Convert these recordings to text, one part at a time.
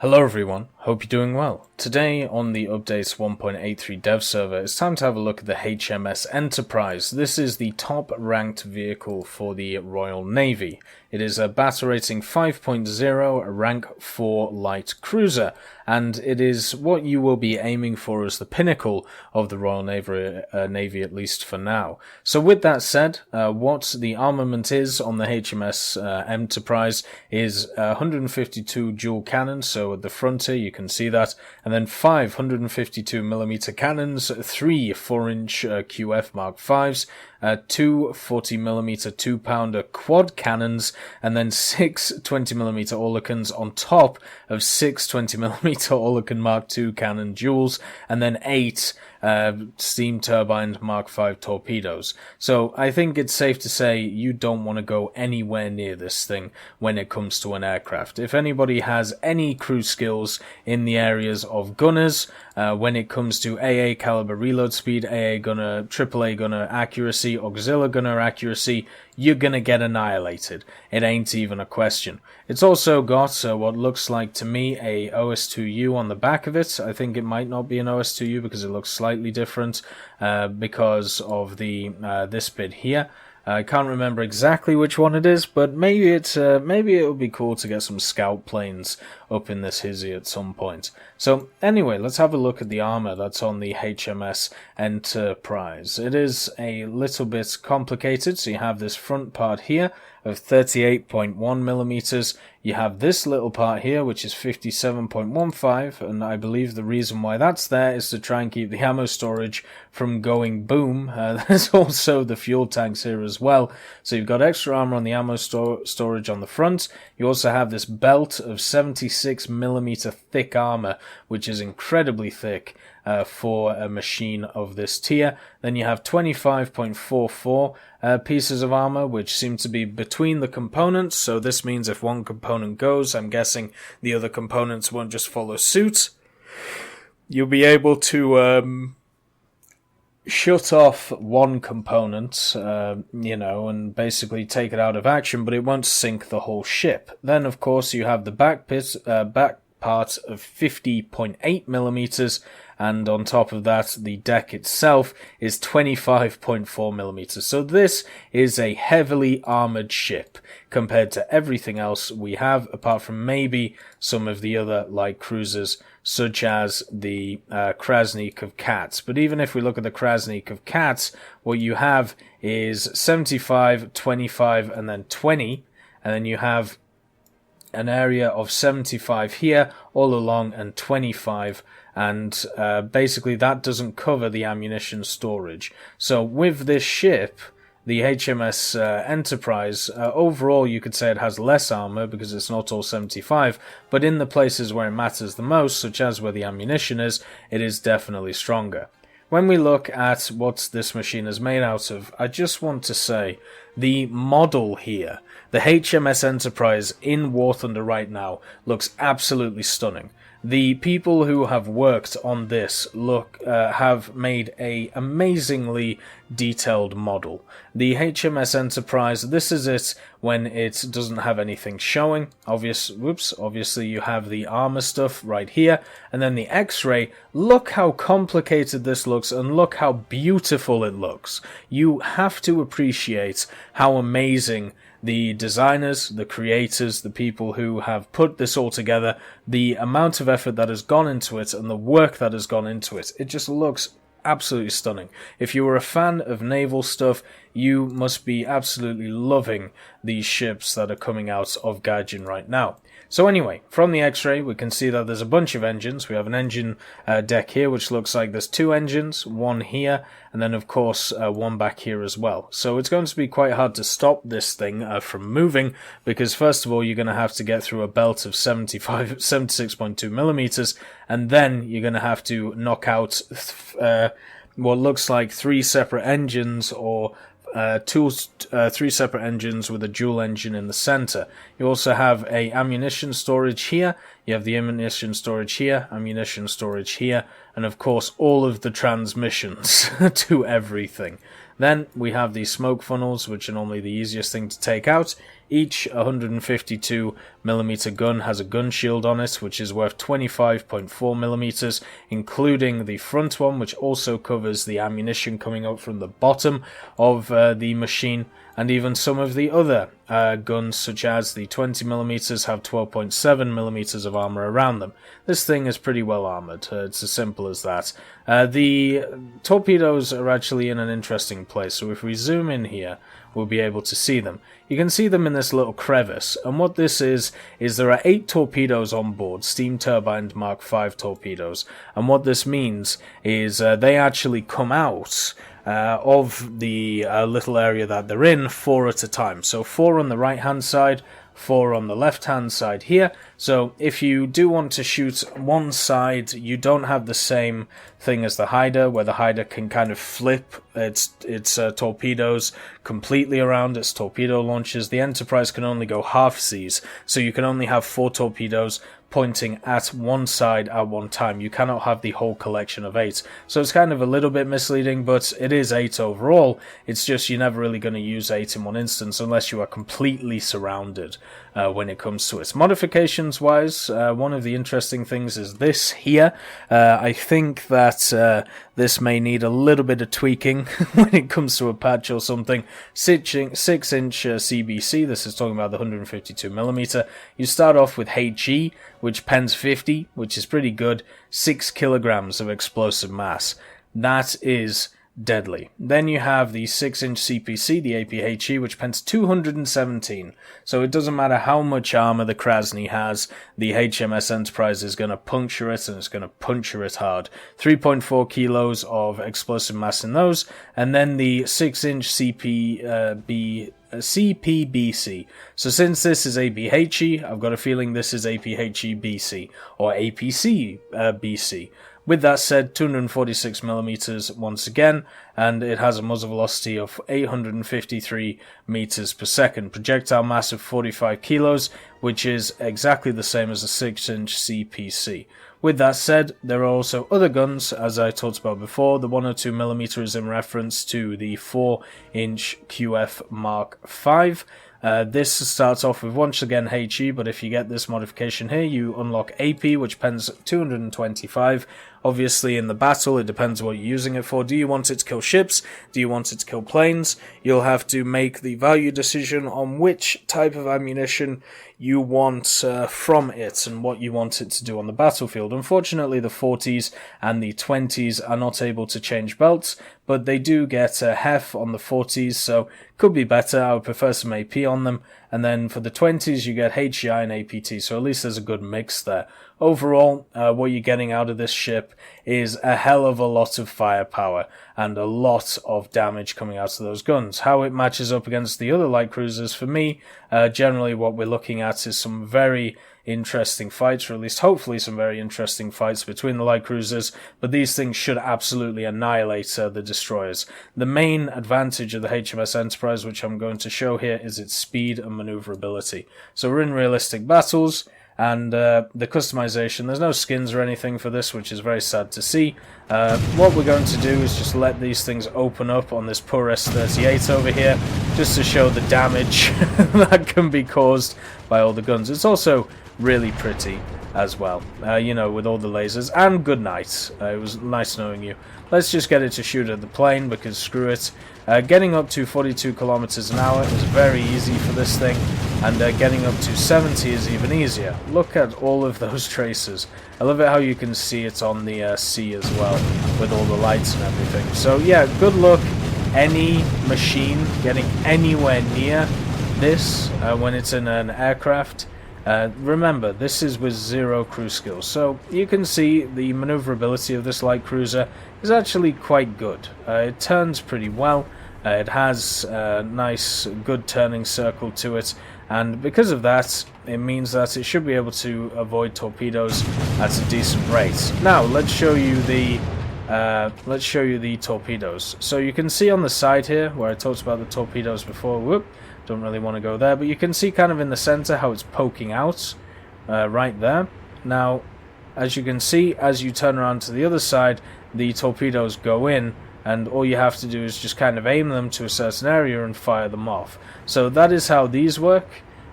Hello everyone, hope you're doing well. Today on the Updates 1.83 dev server, it's time to have a look at the HMS Enterprise. This is the top ranked vehicle for the Royal Navy. It is a battle rating 5.0, a rank 4 light cruiser, and it is what you will be aiming for as the pinnacle of the Royal Navy, at least for now. So with that said, what the armament is on the HMS Enterprise is 152 dual cannons, so at the front here you can see that, and then 5 152mm cannons, 3 4-inch QF Mark 5s, 2 40mm 2-pounder quad cannons, and then 6 20mm Oerlikons on top of 6 20mm Oerlikon Mark II cannon duels, and then 8 steam turbined Mark V torpedoes. So I think it's safe to say you don't want to go anywhere near this thing when it comes to an aircraft. If anybody has any crew skills in the areas of gunners, when it comes to AA caliber reload speed, AA gunner, AAA gunner accuracy, auxiliary gunner accuracy, you're gonna get annihilated. It ain't even a question. It's also got what looks like to me a OS2U on the back of it. I think it might not be an OS2U because it looks slightly different because of the this bit here. I can't remember exactly which one it is, but maybe it would be cool to get some scout planes up in this hizzy at some point. So anyway, let's have a look at the armor that's on the HMS Enterprise. It is a little bit complicated, so you have this front part here of 38.1mm. You have this little part here, which is 57.15, and I believe the reason why that's there is to try and keep the ammo storage from going boom. There's also the fuel tanks here as well, so you've got extra armor on the ammo storage on the front. You also have this belt of 76mm thick armor, which is incredibly thick for a machine of this tier. Then you have 25.44 pieces of armor, which seem to be between the components, so this means if one component goes, I'm guessing the other components won't just follow suit. You'll be able to shut off one component, and basically take it out of action, but it won't sink the whole ship. Then, of course, you have the back part of 50.8mm, and on top of that, the deck itself is 25.4mm. So this is a heavily armored ship compared to everything else we have, apart from maybe some of the other light cruisers, such as the Krasnikov Cats. But even if we look at the Krasnikov Cats, what you have is 75, 25, and then 20, and then you have an area of 75 here all along and 25, and basically that doesn't cover the ammunition storage. So with this ship, the HMS Enterprise, overall you could say it has less armor because it's not all 75, but in the places where it matters the most, such as where the ammunition is, it is definitely stronger. When we look at what this machine is made out of, I just want to say the model here, the HMS Enterprise in War Thunder right now, looks absolutely stunning. The people who have worked on this have made a amazingly detailed model. The HMS Enterprise, this is it when it doesn't have anything showing. Obviously you have the armor stuff right here, and then the X-ray. Look how complicated this looks, and look how beautiful it looks. You have to appreciate how amazing the designers, the creators, the people who have put this all together, the amount of effort that has gone into it and the work that has gone into it. It just looks absolutely stunning. If you were a fan of naval stuff, you must be absolutely loving these ships that are coming out of Gaijin right now. So anyway, from the X-ray we can see that there's a bunch of engines. We have an engine deck here which looks like there's 2 engines, one here, and then of course one back here as well. So it's going to be quite hard to stop this thing from moving, because first of all you're going to have to get through a belt of 76.2mm, and then you're going to have to knock out what looks like 3 separate engines, or 3 separate engines with a dual engine in the center. You also have a ammunition storage here, you have the ammunition storage here, ammunition storage here, and of course all of the transmissions to everything. Then we have the smoke funnels, which are normally the easiest thing to take out. Each 152mm gun has a gun shield on it, which is worth 25.4mm, including the front one, which also covers the ammunition coming up from the bottom of the machine, and even some of the other guns, such as the 20mm, have 12.7mm of armor around them. This thing is pretty well armored. It's as simple as that. The torpedoes are actually in an interesting place, so if we zoom in here, we'll be able to see them. You can see them in this little crevice, and what this is there are 8 torpedoes on board, steam turbined Mark V torpedoes, and what this means is they actually come out of the little area that they're in 4 at a time. So 4 on the right hand side, 4 on the left hand side here. So if you do want to shoot one side, you don't have the same thing as the Hider, where the Hider can kind of flip its torpedoes completely around its torpedo launchers. The Enterprise can only go half-seas, so you can only have 4 torpedoes pointing at one side at one time. You cannot have the whole collection of 8. So it's kind of a little bit misleading, but it is 8 overall. It's just you're never really going to use 8 in one instance unless you are completely surrounded when it comes to it. Modifications wise, one of the interesting things is this here. I think that this may need a little bit of tweaking when it comes to a patch or something. 6-inch CBC, this is talking about the 152mm. You start off with HE, which pens 50, which is pretty good. 6 kilograms of explosive mass. That is deadly. Then you have the 6-inch CPC, the APHE, which pens 217. So it doesn't matter how much armor the Krasny has, the HMS Enterprise is going to puncture it, and it's going to puncture it hard. 3.4 kilos of explosive mass in those, and then the 6-inch CPBC. So since this is APHE, I've got a feeling this is APHE BC, or APC BC. With that said, 246mm once again, and it has a muzzle velocity of 853 meters per second. Projectile mass of 45 kilos, which is exactly the same as the 6-inch CPC. With that said, there are also other guns, as I talked about before. The 102mm is in reference to the 4-inch QF Mark V. This starts off with once again HE, but if you get this modification here, you unlock AP, which pens 225. Obviously, in the battle, it depends what you're using it for. Do you want it to kill ships? Do you want it to kill planes? You'll have to make the value decision on which type of ammunition you want from it and what you want it to do on the battlefield. Unfortunately, the 40s and the 20s are not able to change belts, but they do get a HEF on the 40s, so could be better. I would prefer some AP on them. And then for the 20s, you get HEI and APT, so at least there's a good mix there. Overall, what you're getting out of this ship is a hell of a lot of firepower and a lot of damage coming out of those guns. How it matches up against the other light cruisers, for me, generally what we're looking at is some very interesting fights, or at least hopefully some very interesting fights between the light cruisers, but these things should absolutely annihilate the destroyers. The main advantage of the HMS Enterprise, which I'm going to show here, is its speed and maneuverability. So we're in realistic battles, and the customization, there's no skins or anything for this, which is very sad to see. What we're going to do is just let these things open up on this poor S38 over here, just to show the damage that can be caused by all the guns. It's also really pretty as well, you know, with all the lasers. And good night. It was nice knowing you. Let's just get it to shoot at the plane, because screw it. Getting up to 42 kilometers an hour is very easy for this thing, and getting up to 70 is even easier. Look at all of those tracers. I love it how you can see it on the sea as well, with all the lights and everything. So yeah, good luck any machine getting anywhere near this when it's in an aircraft. Remember, this is with 0 crew skills, so you can see the maneuverability of this light cruiser is actually quite good. It turns pretty well, it has a nice, good turning circle to it, and because of that, it means that it should be able to avoid torpedoes at a decent rate. Now, let's show you the torpedoes. So you can see on the side here, where I talked about the torpedoes before, whoop, don't really want to go there, but you can see kind of in the center how it's poking out right there. Now, as you can see, as you turn around to the other side, the torpedoes go in and all you have to do is just kind of aim them to a certain area and fire them off. So that is how these work.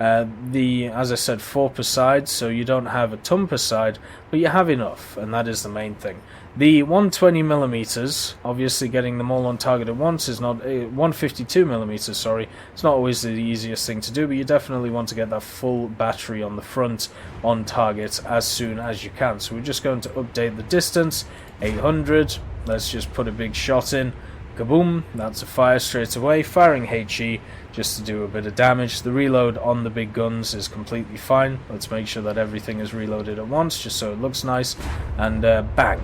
As I said, 4 per side, so you don't have a ton per side, but you have enough, and that is the main thing. The 120mm, obviously getting them all on target at once is not 152mm, sorry, it's not always the easiest thing to do, but you definitely want to get that full battery on the front on target as soon as you can. So we're just going to update the distance, 800. Let's just put a big shot in. Kaboom, that's a fire straight away, firing HE just to do a bit of damage. The reload on the big guns is completely fine. Let's make sure that everything is reloaded at once just so it looks nice, and bang.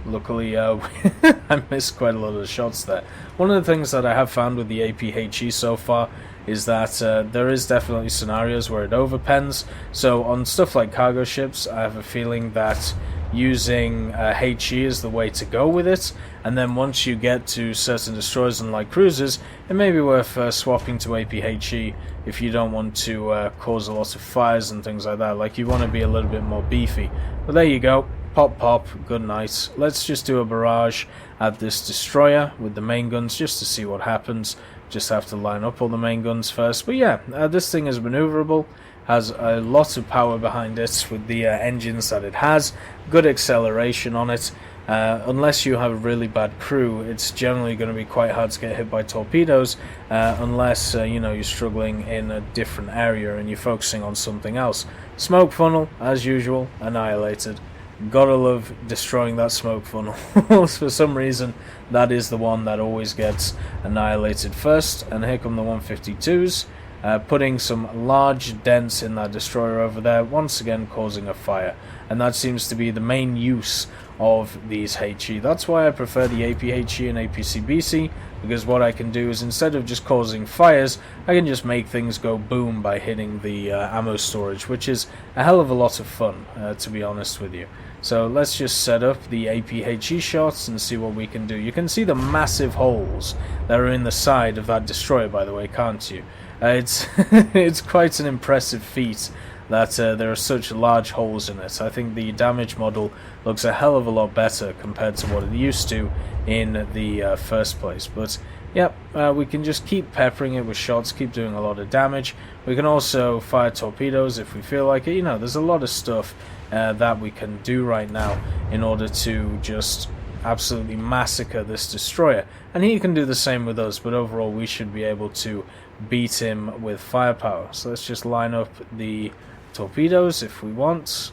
Luckily, I missed quite a lot of the shots there. One of the things that I have found with the APHE so far is that there is definitely scenarios where it overpens. So on stuff like cargo ships, I have a feeling that using HE is the way to go with it, and then once you get to certain destroyers and light cruisers, it may be worth swapping to APHE if you don't want to cause a lot of fires and things like that. Like, you want to be a little bit more beefy. But there you go. Pop, pop, good night. Let's just do a barrage at this destroyer with the main guns just to see what happens. Just have to line up all the main guns first. But yeah, this thing is maneuverable, has a lot of power behind it with the engines that it has, good acceleration on it. Unless you have a really bad crew, it's generally going to be quite hard to get hit by torpedoes, unless you know, you're struggling in a different area and you're focusing on something else. Smoke funnel, as usual, annihilated. Gotta love destroying that smoke funnel. For some reason, that is the one that always gets annihilated first. And here come the 152s, putting some large dents in that destroyer over there, once again causing a fire. And that seems to be the main use of these HE. That's why I prefer the APHE and APCBC, because what I can do is, instead of just causing fires, I can just make things go boom by hitting the ammo storage, which is a hell of a lot of fun, to be honest with you. So let's just set up the APHE shots and see what we can do. You can see the massive holes that are in the side of that destroyer, by the way, can't you? It's it's quite an impressive feat that there are such large holes in it. I think the damage model looks a hell of a lot better compared to what it used to in the first place. But yep, we can just keep peppering it with shots, keep doing a lot of damage. We can also fire torpedoes if we feel like it. You know, there's a lot of stuff that we can do right now in order to just absolutely massacre this destroyer. And he can do the same with us, but overall we should be able to beat him with firepower. So let's just line up the torpedoes if we want.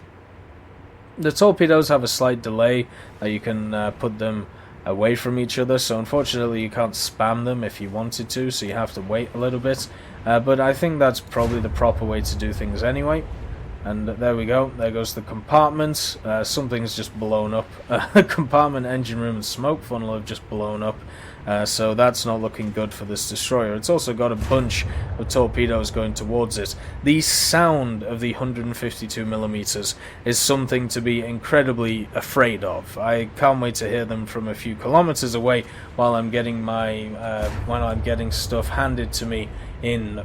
The torpedoes have a slight delay, you can put them away from each other, so unfortunately you can't spam them if you wanted to, so you have to wait a little bit, but I think that's probably the proper way to do things anyway. And there we go, there goes the compartment. Something's just blown up. The compartment, engine room and smoke funnel have just blown up, so that's not looking good for this destroyer. It's also got a bunch of torpedoes going towards it. The sound of the 152mm is something to be incredibly afraid of. I can't wait to hear them from a few kilometers away while I'm getting my stuff handed to me in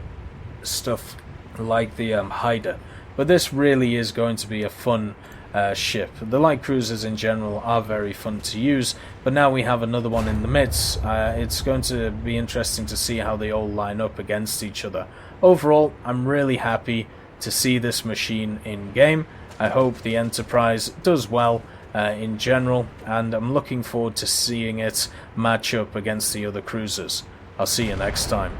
stuff like the Haida. But this really is going to be a fun ship. The light cruisers in general are very fun to use, but now we have another one in the midst. It's going to be interesting to see how they all line up against each other. Overall, I'm really happy to see this machine in game. I hope the Enterprise does well in general, and I'm looking forward to seeing it match up against the other cruisers. I'll see you next time.